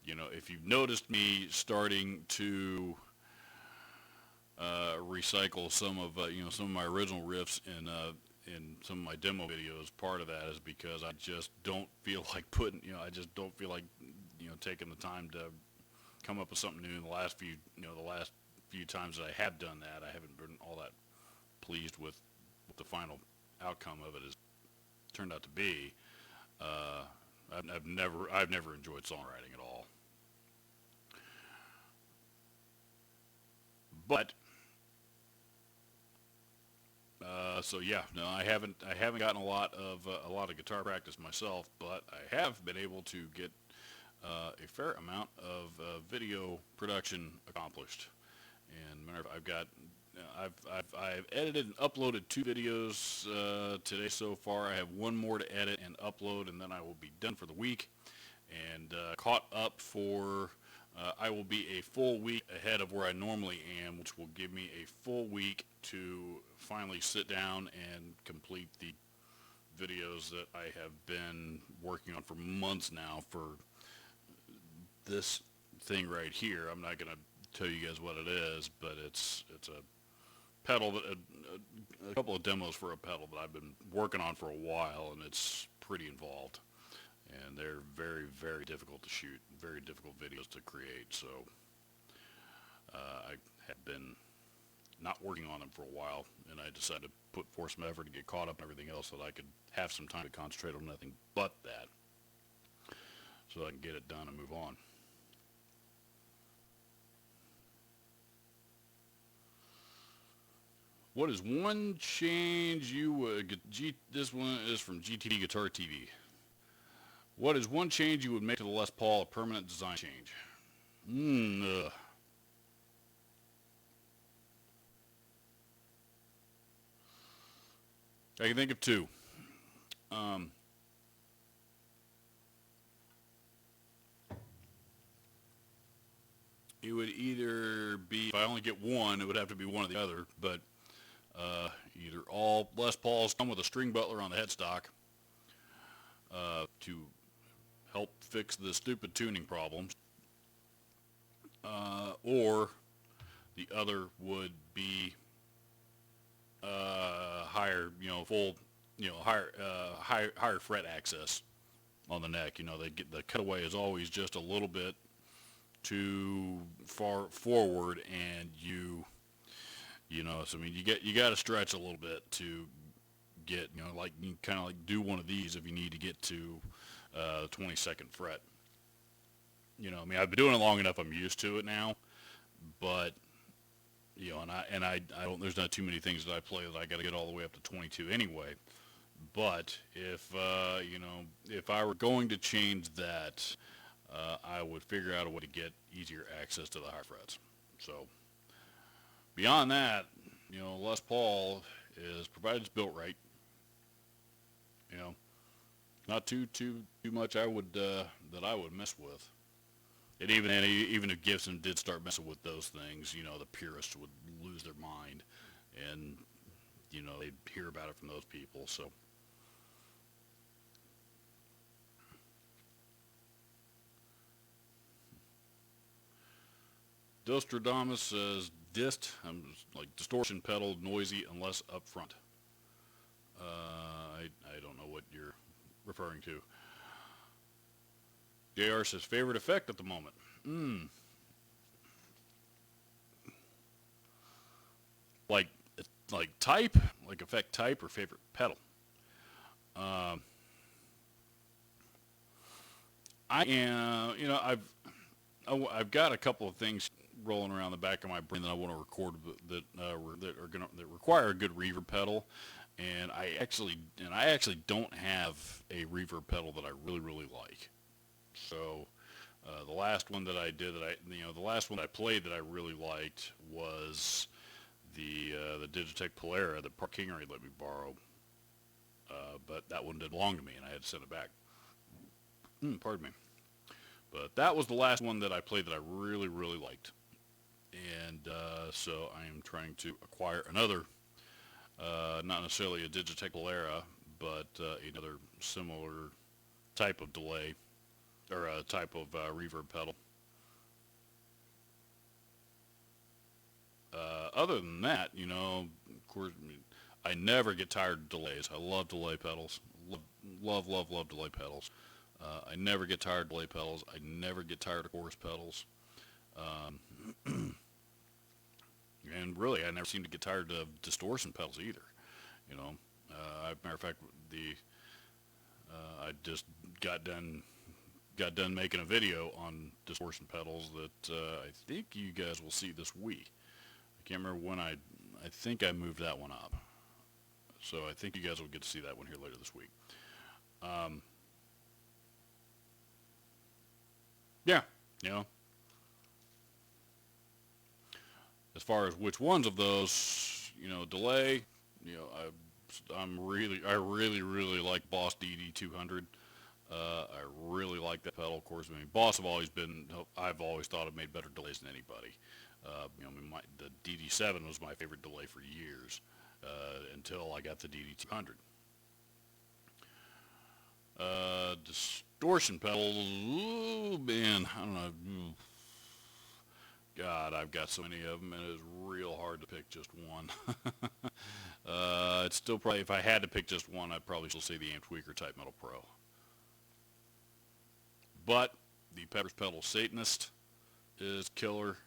if you've noticed me starting to recycle some of my original riffs in some of my demo videos, part of that is because I just don't feel like taking the time to come up with something new. In the last few times that I have done that, I haven't been all that pleased with what the final outcome of it has turned out to be. I've never enjoyed songwriting at all. But so yeah, no, I haven't gotten a lot of guitar practice myself, but I have been able to get a fair amount of video production accomplished. And I've edited and uploaded 2 videos today so far. I have 1 more to edit and upload, and then I will be done for the week and caught up for. I will be a full week ahead of where I normally am, which will give me a full week to finally sit down and complete the videos that I have been working on for months now for this thing right here. I'm not going to tell you guys what it is, but it's a pedal, a couple of demos for a pedal that I've been working on for a while, and it's pretty involved. And they're very, very difficult to shoot, very difficult videos to create. So I have been not working on them for a while, and I decided to put forth some effort to get caught up and everything else so that I could have some time to concentrate on nothing but that, so I can get it done and move on. What is one change you would... This one is from GTD Guitar TV. What is one change you would make to the Les Paul, a permanent design change? I can think of 2. It would either be, if I only get one, it would have to be one or the other, but Either all Les Pauls come with a string butler on the headstock to help fix the stupid tuning problems, or the other would be higher, full, higher fret access on the neck. They get the cutaway is always just a little bit too far forward, and so I mean, you got to stretch a little bit to get, like you kind of like do one of these if you need to get to the 22nd fret. I mean, I've been doing it long enough, I'm used to it now, but I don't. There's not too many things that I play that I got to get all the way up to 22 anyway. But if if I were going to change that, I would figure out a way to get easier access to the high frets. So beyond that, Les Paul is, provided it's built right. Not too much I would that I would mess with. And even if Gibson did start messing with those things, the purists would lose their mind, and they'd hear about it from those people. So Dostradamus says dist, like distortion pedal, noisy unless up front. I don't know what you're referring to. JR says favorite effect at the moment. Like type, like effect type, or favorite pedal. I am, I've got a couple of things rolling around the back of my brain that I want to record that require a good reverb pedal, and I actually don't have a reverb pedal that I really like. So the last one that I did the last one I played that I really liked was the Digitech Polara that Park Kingery let me borrow, but that one didn't belong to me and I had to send it back. Pardon me. But that was the last one that I played that I really liked, and so I am trying to acquire another, not necessarily a Digitech Polara, but another similar type of delay, or a type of reverb pedal. Other than that, of course, I never get tired of delays. I love delay pedals. Love delay pedals. I never get tired of delay pedals. I never get tired of chorus pedals. And really, I never seem to get tired of distortion pedals either. Matter of fact, I just got done making a video on distortion pedals that I think you guys will see this week. I can't remember when I think I moved that one up. So I think you guys will get to see that one here later this week. Yeah, as far as which ones of those, delay, I really like Boss DD200. I really like that pedal. Of course, Boss I've always thought it made better delays than anybody. The DD7 was my favorite delay for years, until I got the DD200. Distortion pedals, ooh, man, I don't know. God, I've got so many of them, and it is real hard to pick just one. It's still probably, if I had to pick just one, I'd probably still say the Amp-Tweaker Type Metal Pro. But the Peppers Pedal Satanist is killer.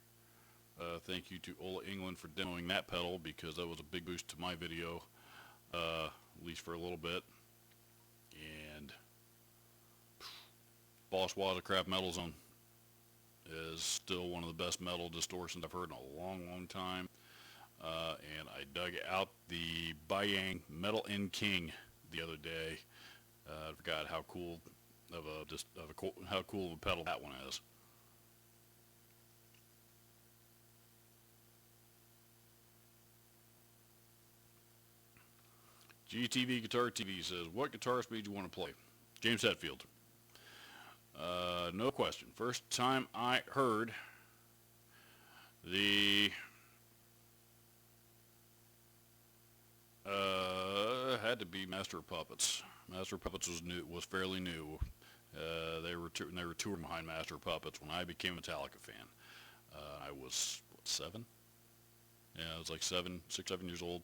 Thank you to Ola England for demoing that pedal, because that was a big boost to my video, at least for a little bit. And Boss Wazacraft Metal Zone is still one of the best metal distortions I've heard in a long time. And I dug out the Bayang Metal N King the other day. I forgot how cool of a pedal that one is. GTV Guitar TV says, what guitar speed do you want to play? James Hetfield. No question. First time I heard the Had to be Master of Puppets. Master of Puppets was fairly new. They were touring behind Master of Puppets when I became a Metallica fan. I was what, 7? Yeah, I was like 7 years old,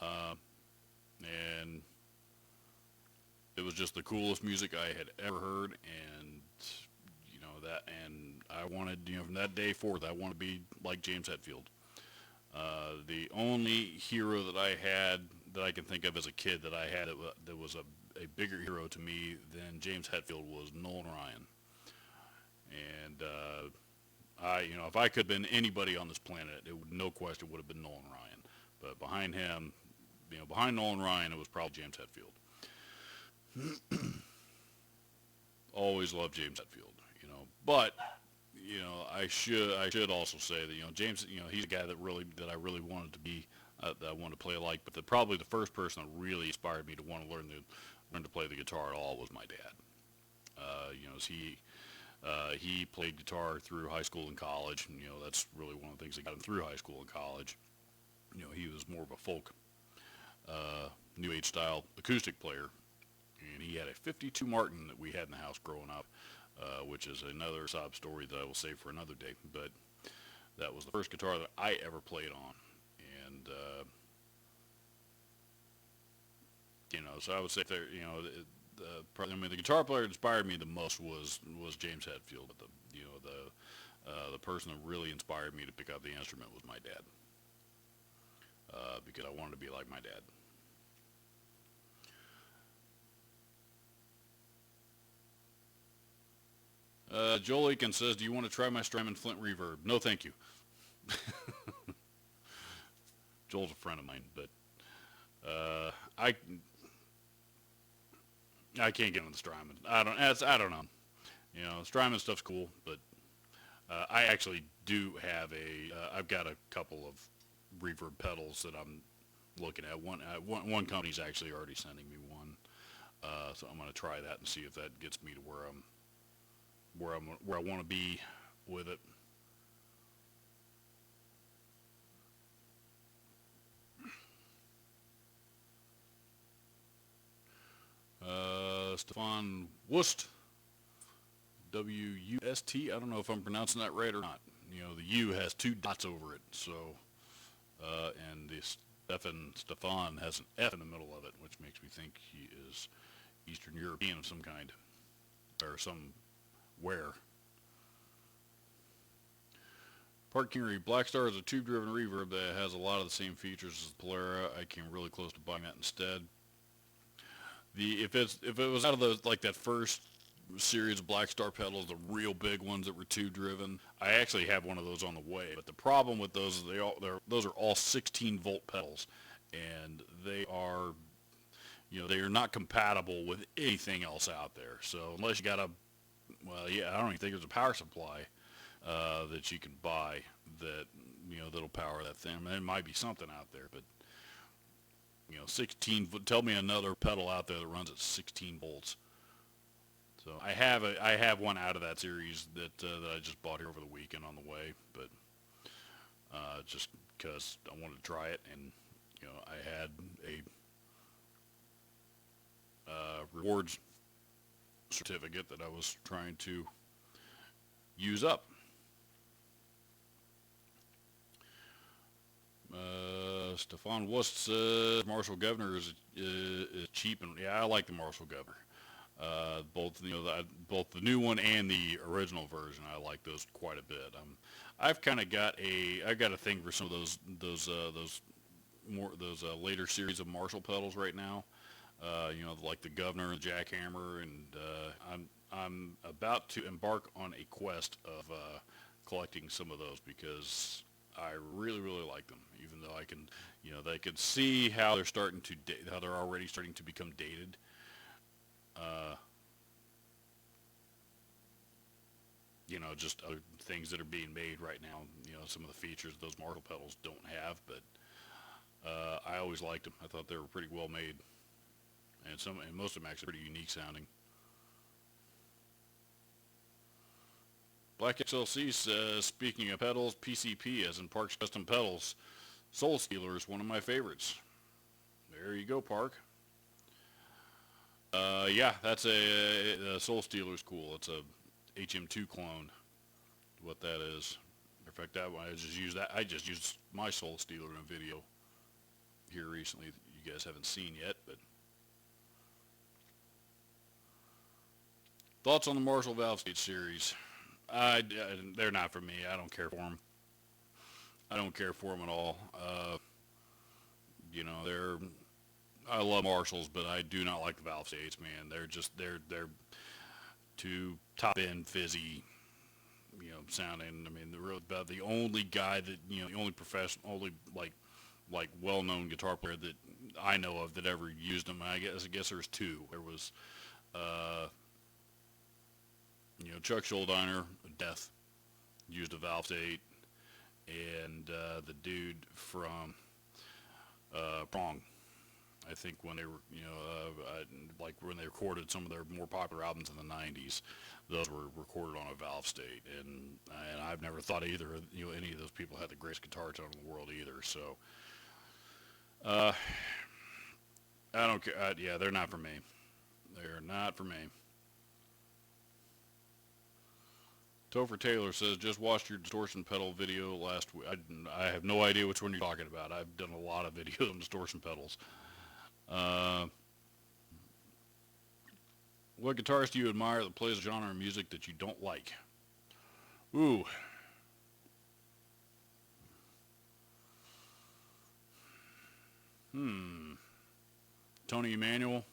uh, and it was just the coolest music I had ever heard, and and I wanted, from that day forth, I wanted to be like James Hetfield. The only hero that I had that I can think of as a kid that I had that was a bigger hero to me than James Hetfield was Nolan Ryan. And if I could have been anybody on this planet, it would no question would have been Nolan Ryan. But behind him, behind Nolan Ryan, it was probably James Hetfield. Always loved James Hetfield, But I should also say that James, he's a guy that I really wanted to be, that I wanted to play like. But probably the first person that really inspired me to want to learn to play the guitar at all was my dad. As he played guitar through high school and college. And, that's really one of the things that got him through high school and college. He was more of a folk, new age style acoustic player, and he had a 52 Martin that we had in the house growing up, which is another sob story that I will save for another day. But that was the first guitar that I ever played on, and so I would say there, the guitar player that inspired me the most was James Hetfield. But the person that really inspired me to pick up the instrument was my dad, because I wanted to be like my dad. Joel Aiken says, "Do you want to try my Strymon Flint reverb?" No, thank you. Joel's a friend of mine, but I can't get on the Strymon. I don't know. Strymon stuff's cool, but I actually do have I've got a couple of reverb pedals that I'm looking at. One company's actually already sending me one, so I'm gonna try that and see if that gets me to where I want to be with it. Stefan Wust, W-U-S-T. I don't know if I'm pronouncing that right or not. The U has 2 dots over it, so and the Stefan has an F in the middle of it, which makes me think he is Eastern European of some kind, or somewhere. Park Kingery, Blackstar is a tube-driven reverb that has a lot of the same features as the Polara. I came really close to buying that instead. If it was out of that first series of Blackstar pedals, the real big ones that were tube-driven, I actually have one of those on the way. But the problem with those is those are all 16-volt pedals, and they are not compatible with anything else out there. So unless you got I don't even think there's a power supply that you can buy that'll power that thing. I mean, there might be something out there, but 16. Tell me another pedal out there that runs at 16 volts. So I have one out of that series that I just bought here over the weekend on the way, but just because I wanted to try it, and I had a rewards certificate that I was trying to use up. Stefan Wust says Marshall Governor is cheap, and yeah, I like the Marshall Governor. Both the new one and the original version, I like those quite a bit. I've got a thing for some of those later series of Marshall pedals right now. Like the Governor and Jackhammer, and I'm about to embark on a quest of collecting some of those because I really, really like them. Even though I can, they could see how how they're already starting to become dated. Just other things that are being made right now. Some of the features those Marshall pedals don't have, but I always liked them. I thought they were pretty well made, and most of them actually pretty unique sounding. Black XLC says, speaking of pedals, PCP, as in Parks Custom Pedals, Soul Stealer is one of my favorites. There you go, Park. Yeah, that's a Soul Stealer's cool. It's a HM2 clone. What that is. In fact, that one I just used that. I just used my Soul Stealer in a video here recently that you guys haven't seen yet. But thoughts on the Marshall Valve State series? They're not for me. I don't care for them. I don't care for them at all. You know, I love Marshalls, but I do not like the Valve States, man. They're too top end, fizzy, you know, sounding. I mean, about the only guy that, you know, the only professional, only like well-known guitar player that I know of that ever used them. I guess there's two. There was, you know, Chuck Schuldiner, Death, used a Valve State, and the dude from Prong. I think when they were, you know, like when they recorded some of their more popular albums in the '90s, those were recorded on a Valve State, and I've never thought either, you know, any of those people had the greatest guitar tone in the world either. So, I don't care. Yeah, they're not for me. They're not for me. Topher Taylor says, just watched your distortion pedal video last week. I have no idea which one you're talking about. I've done a lot of videos on distortion pedals. What guitarist do you admire that plays a genre of music that you don't like? Ooh. Tony Emanuel.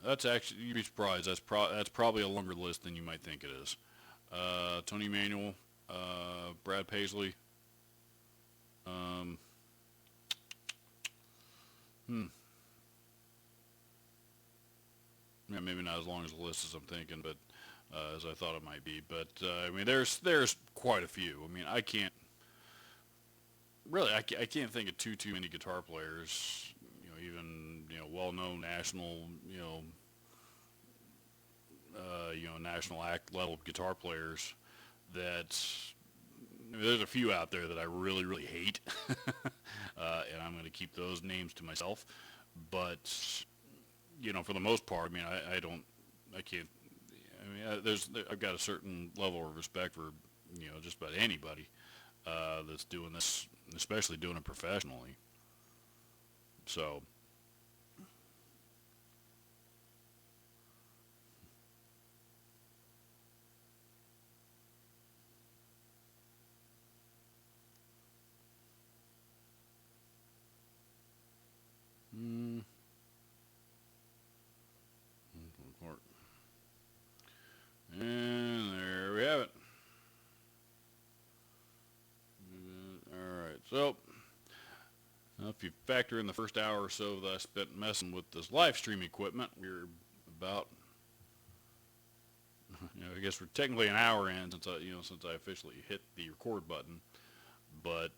That's actually, you'd be surprised. That's probably a longer list than you might think it is. Tony Emanuel, Brad Paisley. Yeah, maybe not as long as the list as I'm thinking, but as I thought it might be. But I mean, there's quite a few. I mean, I can't think of too many guitar players. You know, even, you know, well-known national, national act level guitar players that, I mean, there's a few out there that I really, really hate, and I'm going to keep those names to myself. But, you know, for the most part, I mean, I've got a certain level of respect for, you know, just about anybody that's doing this, especially doing it professionally. So, and there we have it. Alright, so if you factor in the first hour or so that I spent messing with this live stream equipment, we're about, you know, I guess we're technically an hour in since I officially hit the record button, but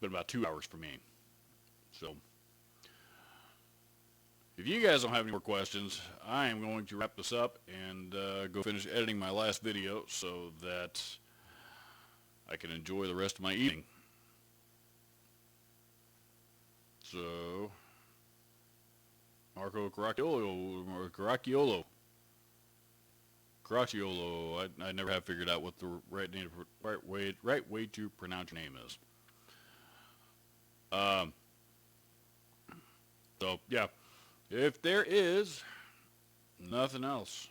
been about 2 hours for me. So, if you guys don't have any more questions, I am going to wrap this up and go finish editing my last video so that I can enjoy the rest of my evening. So, Marco Caracciolo. I never have figured out what the right way to pronounce your name is. So yeah, if there is nothing else,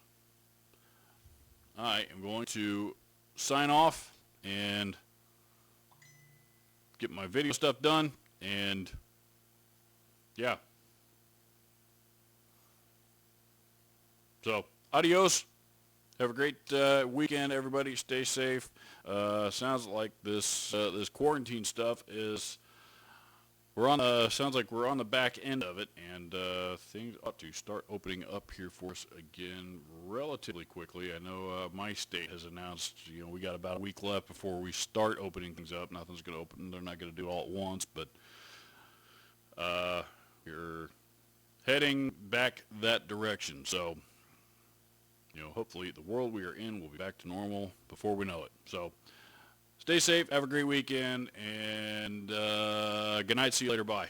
I am going to sign off and get my video stuff done, and yeah. So, adios. Have a great weekend, everybody. Stay safe. Sounds like this quarantine stuff is sounds like we're on the back end of it, and things ought to start opening up here for us again relatively quickly. I know my state has announced, you know, we got about a week left before we start opening things up. Nothing's going to open. They're not going to do it all at once, but we're heading back that direction. So, you know, hopefully the world we are in will be back to normal before we know it. So, Stay safe. Have a great weekend. And good night. See you later. Bye.